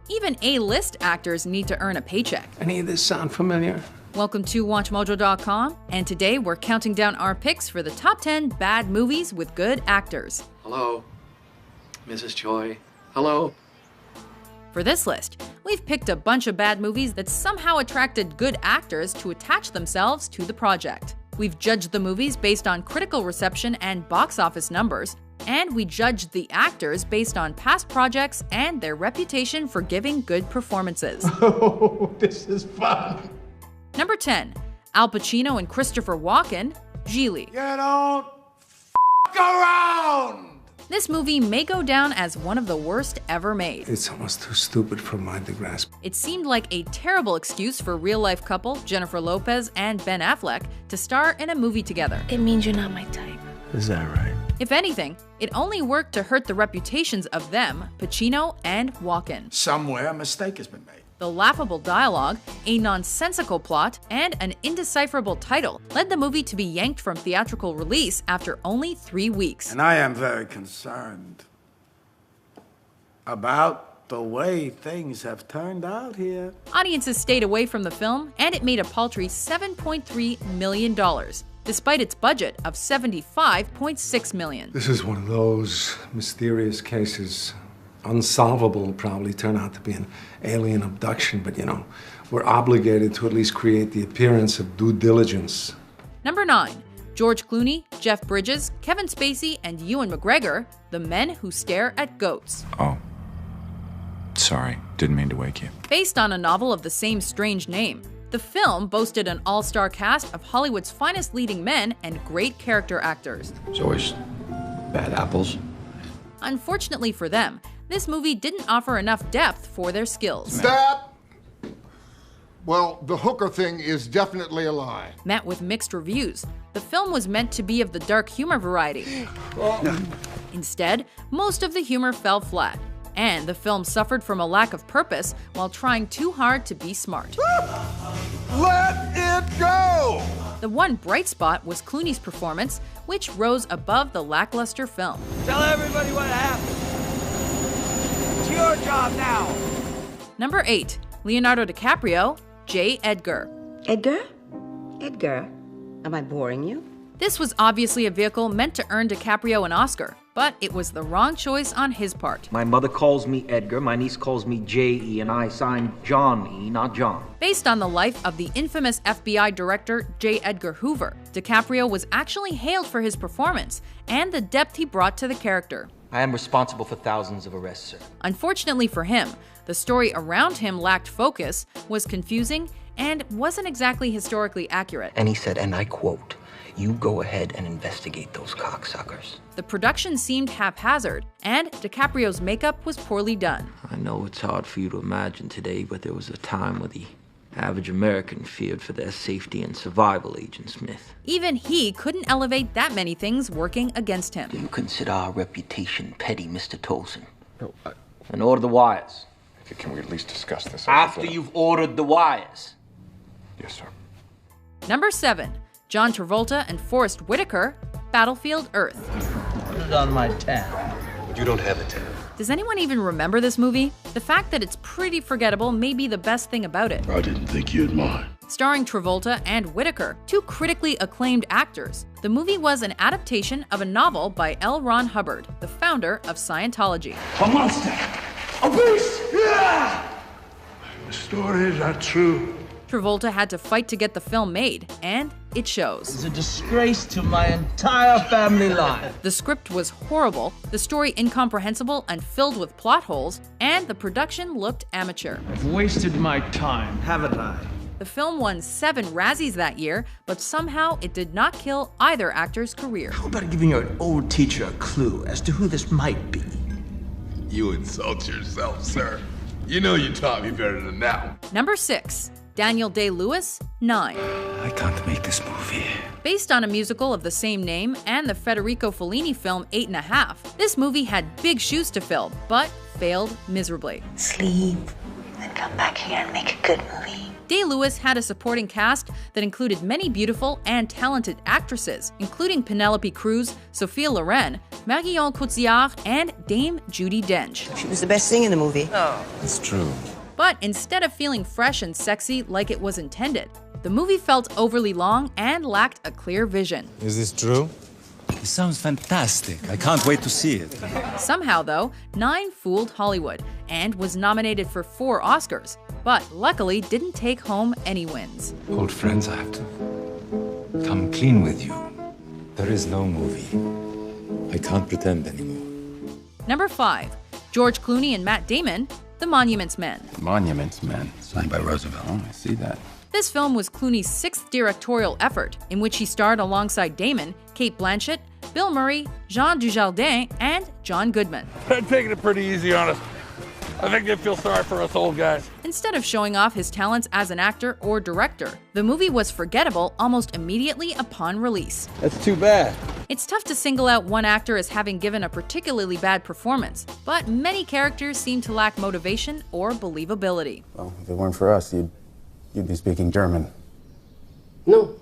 Even A-list actors need to earn a paycheck. Any of this sound familiar? Welcome to WatchMojo.com, and today we're counting down our picks for the top 10 bad movies with good actors. Hello, Mrs. Choi. Hello. For this list, we've picked a bunch of bad movies that somehow attracted good actors to attach themselves to the project. We've judged the movies based on critical reception and box office numbers, and we judged the actors based on past projects and their reputation for giving good performances. Oh, this is fun. Number 10, Al Pacino and Christopher Walken, Geely. You don't f*** around! This movie may go down as one of the worst ever made. It's almost too stupid for my mind to grasp. It seemed like a terrible excuse for real-life couple Jennifer Lopez and Ben Affleck to star in a movie together. It means you're not my type. Is that right? If anything, it only worked to hurt the reputations of them, Pacino and Walken. Somewhere a mistake has been made. The laughable dialogue, a nonsensical plot, and an indecipherable title led the movie to be yanked from theatrical release after only 3 weeks. And I am very concerned about the way things have turned out here. Audiences stayed away from the film, and it made a paltry $7.3 million, despite its budget of $75.6 million. This is one of those mysterious cases. Unsolvable will probably turn out to be an alien abduction, but we're obligated to at least create the appearance of due diligence. Number 9. George Clooney, Jeff Bridges, Kevin Spacey, and Ewan McGregor, The Men Who Stare at Goats. Oh. Sorry, didn't mean to wake you. Based on a novel of the same strange name, the film boasted an all-star cast of Hollywood's finest leading men and great character actors. There's always bad apples. Unfortunately for them, this movie didn't offer enough depth for their skills. Well, the hooker thing is definitely a lie. Met with mixed reviews, the film was meant to be of the dark humor variety. Instead, most of the humor fell flat, and the film suffered from a lack of purpose while trying too hard to be smart. Let it go! The one bright spot was Clooney's performance, which rose above the lackluster film. Tell everybody what happened. It's your job now. Number 8. Leonardo DiCaprio, J. Edgar. Edgar? Edgar? Am I boring you? This was obviously a vehicle meant to earn DiCaprio an Oscar, but it was the wrong choice on his part. My mother calls me Edgar, my niece calls me J.E., and I signed John E., not John. Based on the life of the infamous FBI director J. Edgar Hoover, DiCaprio was actually hailed for his performance and the depth he brought to the character. I am responsible for thousands of arrests, sir. Unfortunately for him, the story around him lacked focus, was confusing, and wasn't exactly historically accurate. And he said, and I quote, "You go ahead and investigate those cocksuckers." The production seemed haphazard, and DiCaprio's makeup was poorly done. I know it's hard for you to imagine today, but there was a time where the average American feared for their safety and survival, Agent Smith. Even he couldn't elevate that many things working against him. Do you consider our reputation petty, Mr. Tolson? No, And order the wires. Can we at least discuss this? After you've ordered the wires. Yes, sir. Number 7. John Travolta and Forrest Whitaker, Battlefield Earth. Put it on my tab. You don't have a tab. Does anyone even remember this movie? The fact that it's pretty forgettable may be the best thing about it. I didn't think you'd mind. Starring Travolta and Whitaker, two critically acclaimed actors, the movie was an adaptation of a novel by L. Ron Hubbard, the founder of Scientology. A monster! A beast! Yeah! The stories are true. Travolta had to fight to get the film made, and it shows. It's a disgrace to my entire family line. The script was horrible, the story incomprehensible and filled with plot holes, and the production looked amateur. I've wasted my time, haven't I? The film won 7 Razzies that year, but somehow it did not kill either actor's career. How about giving your old teacher a clue as to who this might be? You insult yourself, sir. You know you taught me better than that. Number 6. Daniel Day-Lewis, 9. I can't make this movie. Based on a musical of the same name and the Federico Fellini film 8½, this movie had big shoes to fill, but failed miserably. Sleep, then come back here and make a good movie. Day-Lewis had a supporting cast that included many beautiful and talented actresses, including Penelope Cruz, Sophia Loren, Marion Cotillard, and Dame Judi Dench. She was the best thing in the movie. Oh. It's true. But instead of feeling fresh and sexy like it was intended, the movie felt overly long and lacked a clear vision. Is this true? It sounds fantastic. I can't wait to see it. Somehow, though, 9 fooled Hollywood and was nominated for 4 Oscars, but luckily didn't take home any wins. Old friends, I have to come clean with you. There is no movie. I can't pretend anymore. Number 5. George Clooney and Matt Damon, The Monuments Men. Monuments Men, signed by Roosevelt. Oh, I see that. This film was Clooney's 6th directorial effort, in which he starred alongside Damon, Cate Blanchett, Bill Murray, Jean Dujardin, and John Goodman. They're taking it pretty easy on us. I think they feel sorry for us old guys. Instead of showing off his talents as an actor or director, the movie was forgettable almost immediately upon release. That's too bad. It's tough to single out one actor as having given a particularly bad performance, but many characters seem to lack motivation or believability. Well, if it weren't for us, you'd be speaking German. No.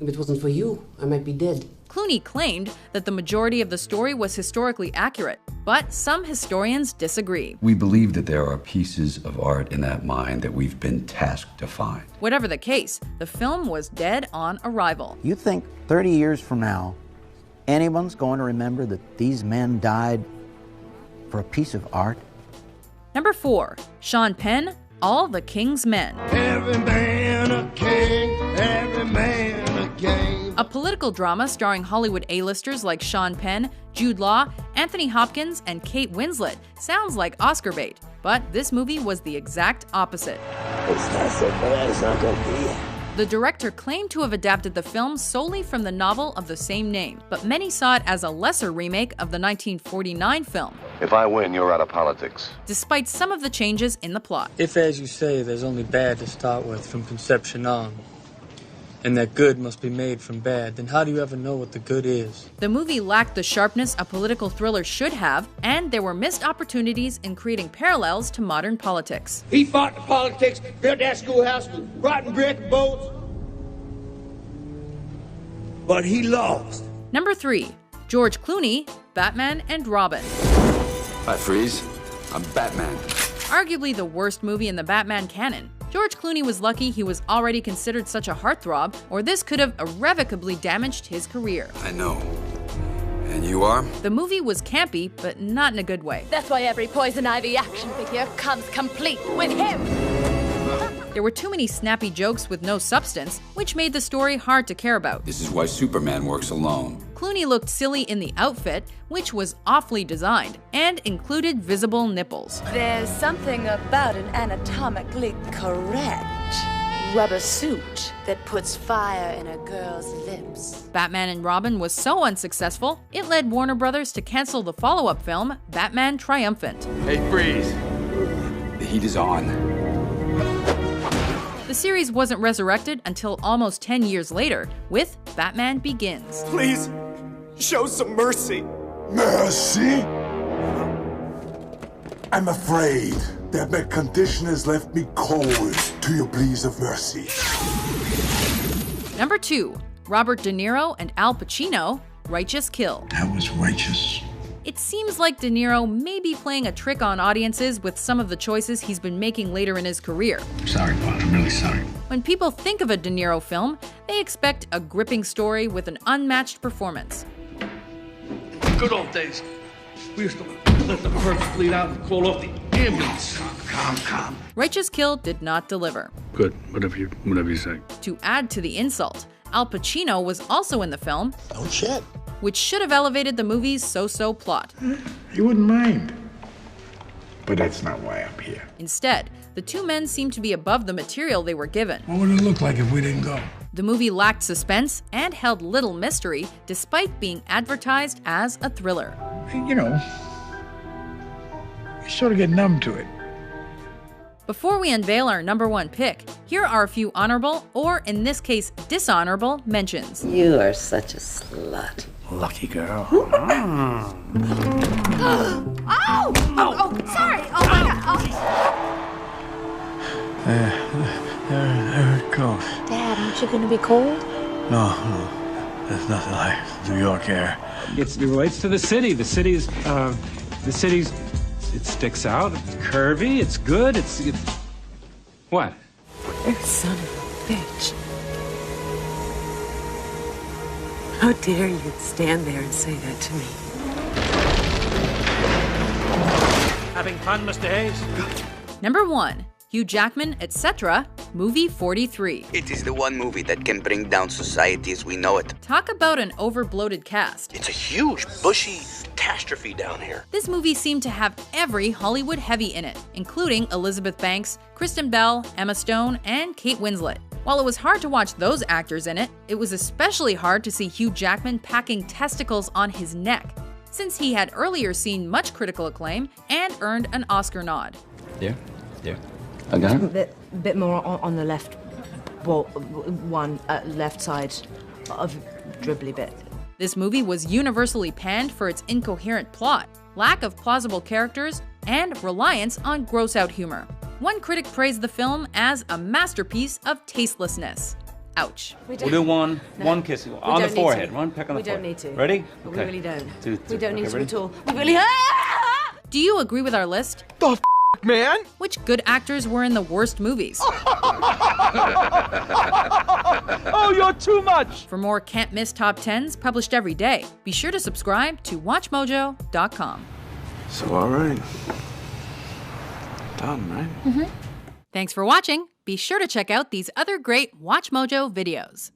If it wasn't for you, I might be dead. Clooney claimed that the majority of the story was historically accurate, but some historians disagree. We believe that there are pieces of art in that mine that we've been tasked to find. Whatever the case, the film was dead on arrival. You think 30 years from now, anyone's going to remember that these men died for a piece of art? Number 4. Sean Penn, All the King's Men. Every man a king, every man a king. A political drama starring Hollywood A-listers like Sean Penn, Jude Law, Anthony Hopkins, and Kate Winslet sounds like Oscar bait, but this movie was the exact opposite. It's not so bad, it's not gonna be. The director claimed to have adapted the film solely from the novel of the same name, but many saw it as a lesser remake of the 1949 film. If I win, you're out of politics. Despite some of the changes in the plot. If, as you say, there's only bad to start with from conception on, and that good must be made from bad, then how do you ever know what the good is? The movie lacked the sharpness a political thriller should have, and there were missed opportunities in creating parallels to modern politics. He fought the politics, built that schoolhouse with rotten brick boats. But he lost. Number 3. George Clooney, Batman and Robin. Hi, Freeze. I'm Batman. Arguably the worst movie in the Batman canon. George Clooney was lucky he was already considered such a heartthrob, or this could have irrevocably damaged his career. I know. And you are? The movie was campy, but not in a good way. That's why every Poison Ivy action figure comes complete with him. There were too many snappy jokes with no substance, which made the story hard to care about. This is why Superman works alone. Clooney looked silly in the outfit, which was awfully designed, and included visible nipples. There's something about an anatomically correct rubber suit that puts fire in a girl's lips. Batman and Robin was so unsuccessful, it led Warner Brothers to cancel the follow-up film, Batman Triumphant. Hey, Freeze. The heat is on. The series wasn't resurrected until almost 10 years later, with Batman Begins. Please, show some mercy. Mercy? I'm afraid that my condition has left me cold to your pleas of mercy. Number 2. Robert De Niro and Al Pacino, Righteous Kill. That was righteous. It seems like De Niro may be playing a trick on audiences with some of the choices he's been making later in his career. Sorry, Bud, I'm really sorry. When people think of a De Niro film, they expect a gripping story with an unmatched performance. Good old days. We used to let the perps bleed out and call off the ambulance. Calm. Righteous Kill did not deliver. Good, whatever you say. To add to the insult, Al Pacino was also in the film. Oh, shit. Which should have elevated the movie's so-so plot. You wouldn't mind. But that's not why I'm here. Instead, the two men seemed to be above the material they were given. What would it look like if we didn't go? The movie lacked suspense and held little mystery, despite being advertised as a thriller. You know, you sort of get numb to it. Before we unveil our number 1 pick, here are a few honorable, or in this case, dishonorable mentions. You are such a slut. Lucky girl. Oh, sorry. Oh my God. There it goes. Dad, aren't you going to be cold? No, there's nothing like New York air. It relates to the city. The city's, it sticks out, it's curvy, it's good, it's what? You son of a bitch. How dare you stand there and say that to me? Having fun, Mr. Hayes? Number 1. Hugh Jackman, etc., movie 43. It is the one movie that can bring down society as we know it. Talk about an overbloated cast. It's a huge, bushy catastrophe down here. This movie seemed to have every Hollywood heavy in it, including Elizabeth Banks, Kristen Bell, Emma Stone, and Kate Winslet. While it was hard to watch those actors in it, it was especially hard to see Hugh Jackman packing testicles on his neck, since he had earlier seen much critical acclaim and earned an Oscar nod. There. I got it. A bit more on the left, left side of dribbly bit. This movie was universally panned for its incoherent plot, lack of plausible characters, and reliance on gross-out humor. One critic praised the film as a masterpiece of tastelessness. Ouch. We'll do one kiss on the forehead. One peck on the forehead. We don't need to. Ready? We really don't. Two. We don't need to Ready? at all. We really. Do you agree with our list? The f***, man? Which good actors were in the worst movies? Oh, you're too much! For more can't-miss top 10s published every day, be sure to subscribe to WatchMojo.com. So, all right. Done, right? Thanks for watching. Be sure to check out these other great WatchMojo videos.